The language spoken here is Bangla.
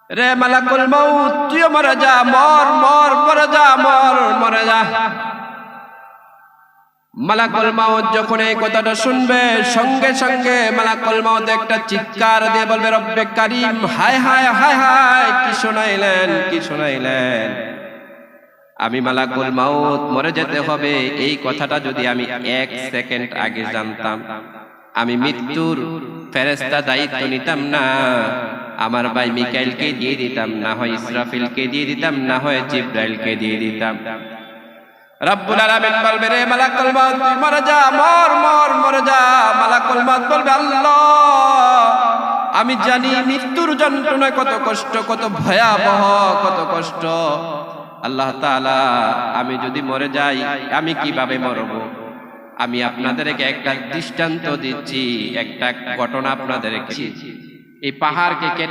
রে মালাকুল মউত, তুইও মরে যা, মর মর মরে যা, মর মরে যা। মালাকুল মউত যখন এই কথাটা শুনবে, সঙ্গে সঙ্গে মালাকুল মউত একটা চিৎকার দিয়ে বলবে, রব্বে কারীম, হায় হায় হায় হায়, কি শোনাইলেন, কি শোনাইলেন। আমি মালাকুল মউত মরে যেতে হবে, এই কথাটা যদি আমি 1 সেকেন্ড আগে জানতাম, আমি মৃত্যুর ফেরেশতা দায়িত্ব নিতাম না, আমার ভাই মিকাইলকে দিয়ে দিতাম, না হয় ইসরাফিলকে দিয়ে দিতাম, না হয় জিবরাইলকে দিয়ে দিতাম। রব্বুল আলামিন বলবে, রে মালাকুল মউত, তুই মরে যা, মর মর মরে যা। মালাকুল মউত বলবে, আল্লাহ, আমি জানি মৃত্যুর যন্ত্রণা কত কষ্ট, কত ভয়াবহ, কত কষ্ট। আল্লাহ তাআলা, আমি যদি মরে যাই, আমি কিভাবে মরব? আমি আপনাদেরকে একটা দৃষ্টান্ত দিচ্ছি, একটা ঘটনা আপনাদেরকে। এই পাহাড়কে কেটে